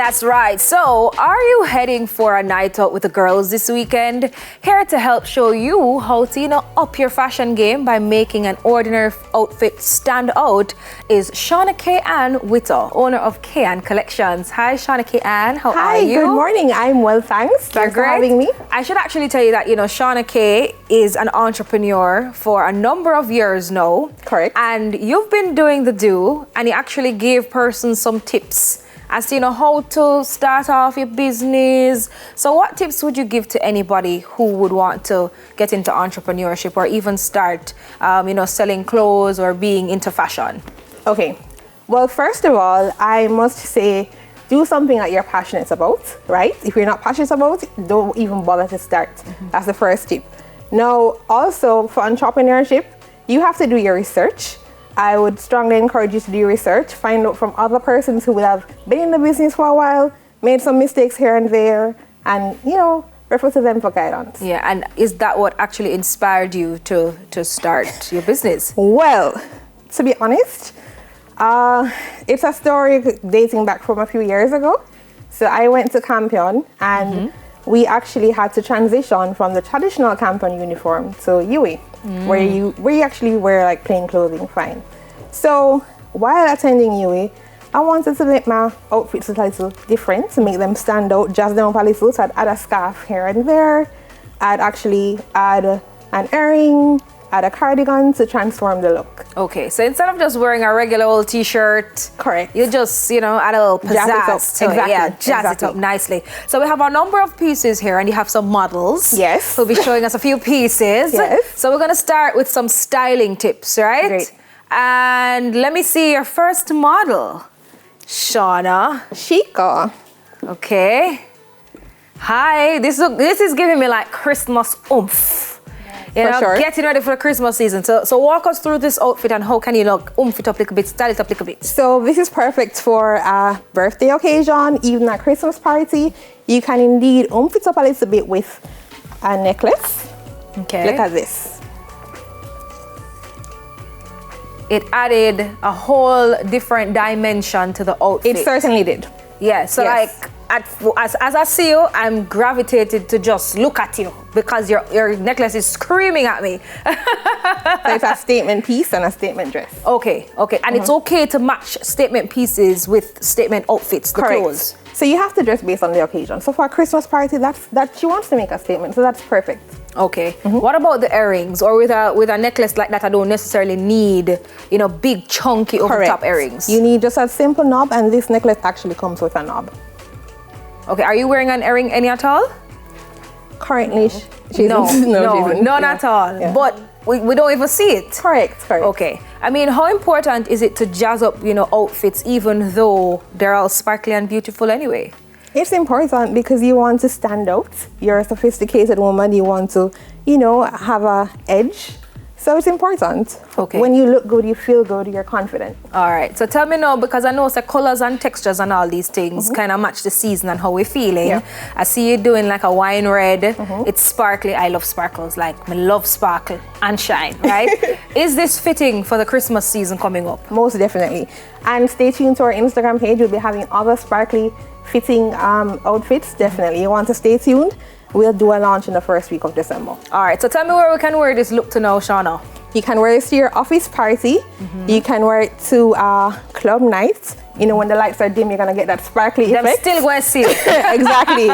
That's right. So, are you heading for a night out with the girls this weekend? Here to help show you how to, up your fashion game by making an ordinary outfit stand out is Shauna K-Ann Witter, owner of K-Ann Collections. Hi, Shauna K-Ann. How are you? Hi, good morning. I'm well, thanks. Thanks for having me. I should actually tell you that, Shauna K is an entrepreneur for a number of years now. Correct. And you've been doing the do, and you actually gave persons some tips as to how to start off your business. So what tips would you give to anybody who would want to get into entrepreneurship or even start selling clothes or being into fashion? Okay, well, first of all, I must say, do something that you're passionate about, right? If you're not passionate about it, don't even bother to start. That's the first tip. Now, also for entrepreneurship, you have to do your research. I would strongly encourage you to do your research, find out from other persons who would have been in the business for a while, made some mistakes here and there, and, refer to them for guidance. Yeah, and is that what actually inspired you to start your business? Well, to be honest, it's a story dating back from a few years ago. So I went to Campion and we actually had to transition from the traditional Campion uniform to UE, where you actually wear like plain clothing, fine. So while attending UE, I wanted to make my outfits a little different, to make them stand out, jazz them up a little. So I'd add a scarf here and there. I'd actually add an earring, add a cardigan to transform the look. Okay, so instead of just wearing a regular old t-shirt, correct, you just, add a little pizzazz to it. Yeah, jazz it up nicely. So we have a number of pieces here and you have some models. Yes. Who'll be showing us a few pieces. Yes. So we're gonna start with some styling tips, right? Great. And let me see your first model. Shauna. Chica. Okay. Hi, this is giving me like Christmas oomph. Sure. Getting ready for the Christmas season. So walk us through this outfit and how can you oomph it up a little bit, style it up a little bit. So this is perfect for a birthday occasion, even a Christmas party. You can indeed oomph it up a little bit with a necklace. Okay. Look at this. It added a whole different dimension to the outfit. It certainly did. Yeah, so yes. as I see you, I'm gravitated to just look at you because your necklace is screaming at me. So it's a statement piece and a statement dress. Okay. And it's okay to match statement pieces with statement outfits, the correct. clothes. So you have to dress based on the occasion. So for a Christmas party, that she wants to make a statement, so that's perfect. Okay. What about the earrings? Or with a necklace like that, I don't necessarily need, big chunky over top earrings. You need just a simple knob, and this necklace actually comes with a knob. Okay. Are you wearing an earring any at all? Currently, none at all. Yeah. But we don't even see it. Correct. Okay. I mean, how important is it to jazz up, outfits, even though they're all sparkly and beautiful anyway? It's important because you want to stand out. You're a sophisticated woman. You want to, have a edge. So it's important. Okay. When you look good, you feel good, you're confident. All right. So tell me now, because I know the colors and textures and all these things kind of match the season and how we're feeling. Yeah. I see you doing like a wine red. It's sparkly. I love sparkles. Like, I love sparkle and shine, right? Is this fitting for the Christmas season coming up? Most definitely. And stay tuned to our Instagram page. We'll be having other sparkly fitting outfits. Definitely. You want to stay tuned. We'll do a launch in the first week of December. All right, so tell me where we can wear this look to now, Shauna. You can wear this to your office party. You can wear it to club nights. When the lights are dim, you're going to get that sparkly effect. I'm still going to see it. Exactly.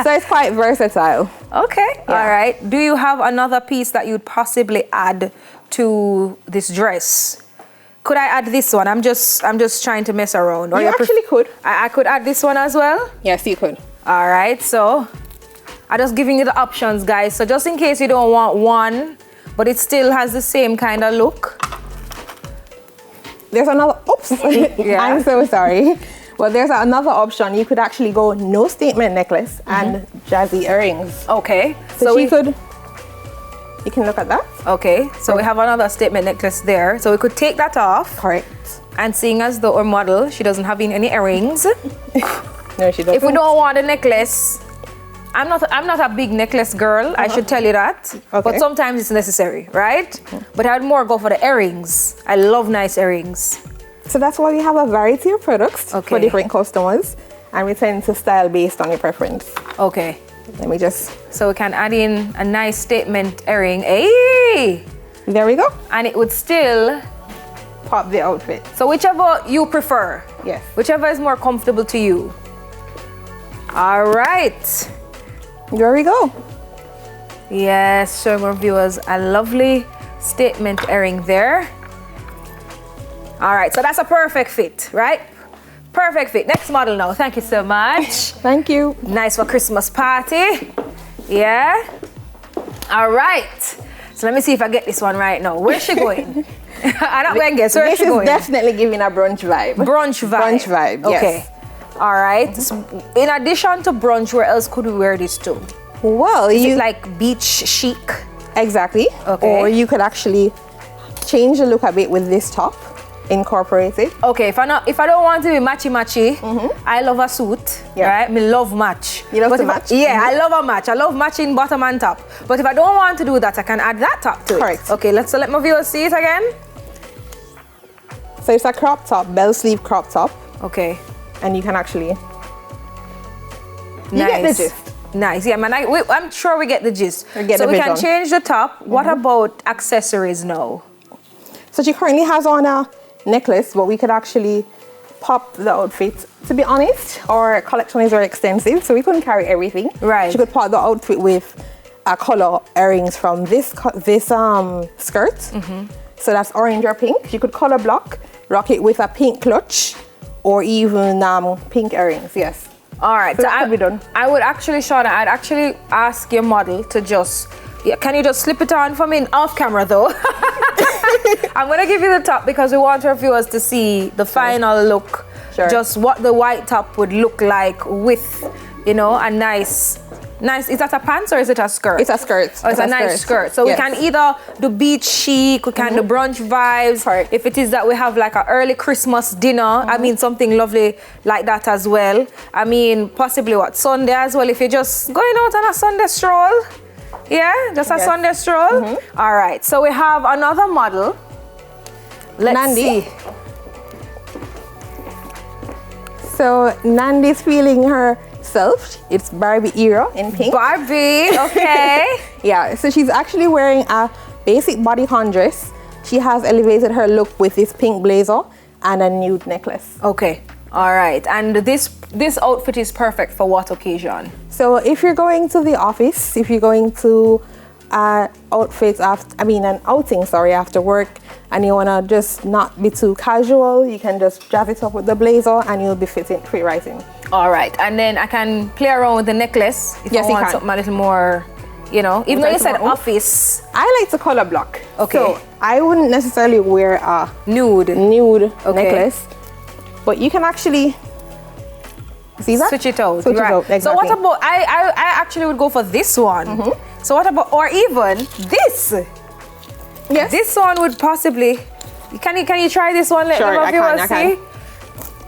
So it's quite versatile. Okay, yeah. All right. Do you have another piece that you'd possibly add to this dress? Could I add this one? I'm just trying to mess around. Or you actually could. I could add this one as well? Yes, you could. All right, so I'm just giving you the options, guys. So just in case you don't want one, but it still has the same kind of look. There's another, oops, yeah. I'm so sorry. Well, there's another option. You could actually go no statement necklace and jazzy earrings. Okay. So you can look at that. Okay, so we have another statement necklace there. So we could take that off. Correct. And seeing as though our model, she doesn't have any earrings. No, she doesn't. If we don't want a necklace, I'm not a big necklace girl, I should tell you that. Okay. But sometimes it's necessary, right? But I'd more go for the earrings. I love nice earrings. So that's why we have a variety of products for different customers, and we tend to style based on your preference. Okay. Let me just... So we can add in a nice statement earring. Hey! There we go. And it would still... pop the outfit. So whichever you prefer. Yes. Whichever is more comfortable to you. All right. There we go. Yes, showing our viewers a lovely statement earring there. All right, so that's a perfect fit, right? Perfect fit. Next model now. Thank you so much. Thank you. Nice for Christmas party. Yeah. All right. So let me see if I get this one right now. Where's she going? I'm not going to guess. Where's she going? This is definitely giving a brunch vibe. Brunch vibe. Brunch vibe, yes. Okay. All right. So in addition to brunch, where else could we wear this to? Well, Is it like beach chic? Exactly. Okay. Or you could actually change the look a bit with this top, incorporate it. Okay, if I don't want to be matchy, I love a suit. Yeah. Right? Me love match. You love But to if match? Yeah, I love a match. I love matching bottom and top. But if I don't want to do that, I can add that top to it. Correct. Okay, so let my viewers see it again. So it's a crop top, bell sleeve crop top, Okay. and you can actually... You Nice. get the gist. Nice. Yeah, man. I'm sure we get the gist. We get so the we can vision. change the top. What about accessories now? So she currently has on a necklace, but we could actually pop the outfit. To be honest, our collection is very extensive, so we couldn't carry everything. Right. She could pop the outfit with a color earrings from this skirt. So that's orange or pink. You could color block, rock it with a pink clutch, or even pink earrings. Yes. All right. So that could be done. I would actually, Shauna, I'd actually ask your model to just, can you just slip it on for me off camera though? I'm gonna give you the top because we want our viewers to see the final look. Sure. Just what the white top would look like with, a nice, is that a pants or is it a skirt? It's a skirt. Oh, it's a nice skirt. So Yes. we can either do beach chic, we can do brunch vibes. Correct. If it is that we have like an early Christmas dinner, I mean something lovely like that as well. I mean possibly Sunday as well, if you're just going out on a Sunday stroll. Yeah, just a Sunday stroll. All right, so we have another model. Let's Nandi. see. So Nandi's feeling herself. It's Barbie era in pink. Barbie, okay. Yeah, so she's actually wearing a basic bodycon dress. She has elevated her look with this pink blazer and a nude necklace. Okay, all right. And this outfit is perfect for what occasion? So if you're going to the office, if you're going to an outing after work, and you wanna just not be too casual, you can just jazz it up with the blazer and you'll be fit right in. All right, and then I can play around with the necklace if Yes, I you want can. something a little more, even though you said office. I like to color block. Okay. So I wouldn't necessarily wear a Nude. necklace, but you can actually see that? Switch it out. Switch right. it out, exactly. So what about, I actually would go for this one. So what about, or even this? Yes. This one would possibly, can you try this one? Let Sure, my I viewers can. see.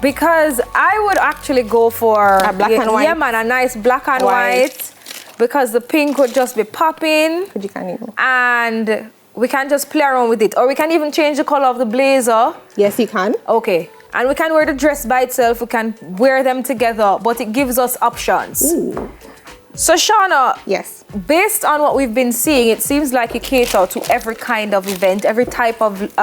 Because I would actually go for A black and white. Yeah, man, a nice black and White. white. Because the pink would just be popping. You can even. And we can just play around with it. Or we can even change the color of the blazer. Yes, you can. Okay. And we can wear the dress by itself. We can wear them together. But it gives us options. Ooh. So, Shauna, Yes. based on what we've been seeing, it seems like you cater to every kind of event, every type of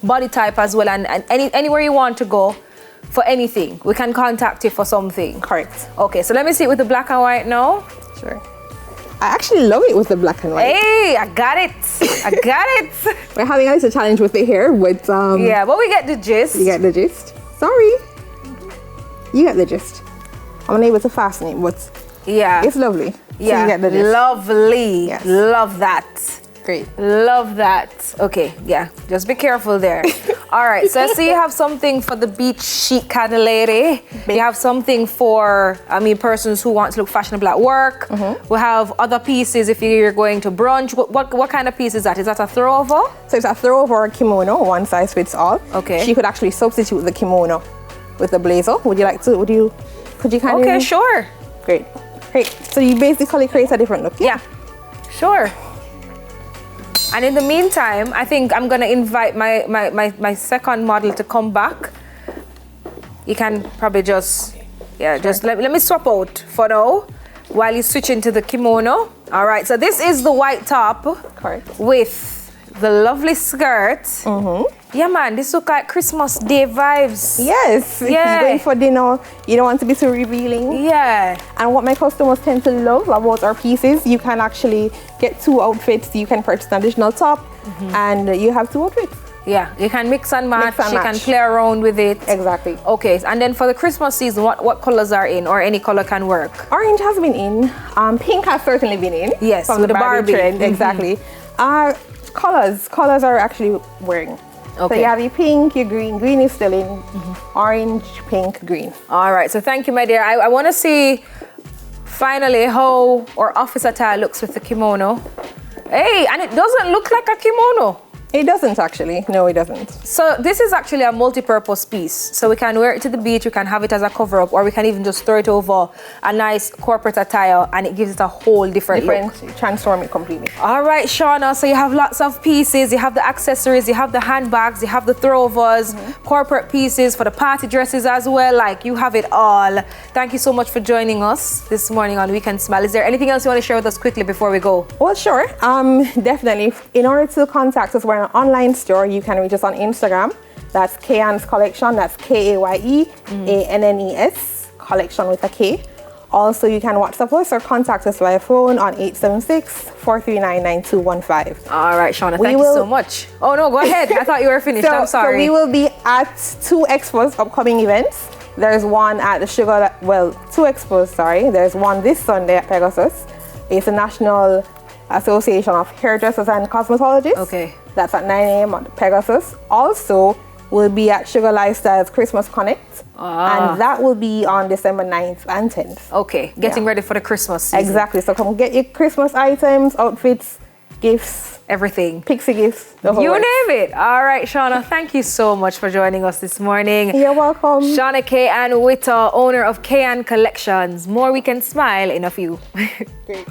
body type as well. And anywhere you want to go for anything, we can contact you for something. Correct. Okay, so let me see it with the black and white now. Sure. I actually love it with the black and white. Hey, I got it. I got it. We're having a little challenge with the hair, but Yeah, but we get the gist. you get the gist. Sorry. You get the gist. I'm unable to fasten it, but Yeah. it's lovely. Yeah. So you get the gist. Lovely. Yes. Love that. Great. Love that. Okay, yeah. Just be careful there. All right, so I see you have something for the beach chic kind of lady. You have something for, persons who want to look fashionable at work. We have other pieces if you're going to brunch. What kind of piece is that? Is that a throwover? So it's a throwover or kimono, one size fits all. Okay. She could actually substitute the kimono with the blazer. Would you like to? Could you kind of? Okay, sure. Great. So you basically create a different look. Yeah, sure. And in the meantime, I think I'm gonna invite my second model to come back You can probably just, just let me swap out for now while you switch into the kimono. All right, so this is the white top. Correct. With the lovely skirt. Yeah, man, this look like Christmas Day vibes. Yes, if you're going for dinner, you don't want to be too revealing. Yeah. And what my customers tend to love about our pieces, you can actually get 2 outfits. You can purchase an additional top, and you have 2 outfits. Yeah, you can mix and match. Mix and you match. can play around with it. Exactly. Okay, and then for the Christmas season, what colors are in, or any color can work? Orange has been in. Pink has certainly been in. Yes, from with the the Barbie Barbie. trend. Exactly. Colors are actually wearing. Okay. So you have your pink, your green. Green is still in. Orange, pink, green. All right, so thank you, my dear. I want to see finally how our office attire looks with the kimono. Hey, and it doesn't look like a kimono. It doesn't actually. No, it doesn't. So this is actually a multi-purpose piece. So we can wear it to the beach, we can have it as a cover-up, or we can even just throw it over a nice corporate attire, and it gives it a whole different look. Transform it completely. All right, Shauna, so you have lots of pieces. You have the accessories, you have the handbags, you have the throwovers, corporate pieces for the party dresses as well. Like, you have it all. Thank you so much for joining us this morning on Weekend Smile. Is there anything else you want to share with us quickly before we go? Well, sure. Definitely. In order to contact us, we're an online store. You can reach us on Instagram. That's Kayan's Collection. That's KAYEANNES Collection with a K. Also, you can WhatsApp us or contact us via phone on 876-439-9215. All right, Shauna, thank you so much. Oh, no, go ahead. I thought you were finished. I'm sorry. So we will be at 2 expos, upcoming events. There's one at the 2 expos, sorry. There's one this Sunday at Pegasus. It's the National Association of Hairdressers and Cosmetologists. Okay. That's at 9 a.m. on Pegasus. Also, we'll be at Sugar Lifestyle's Christmas Connect. And that will be on December 9th and 10th. Okay, getting ready for the Christmas season. Exactly. So come get your Christmas items, outfits, gifts. Everything. Pixie gifts. The whole You works. name it. All right, Shauna, thank you so much for joining us this morning. You're welcome. Shauna Kayan Witter, owner of Kayan Collections. More Weekend Smile in a few. Great.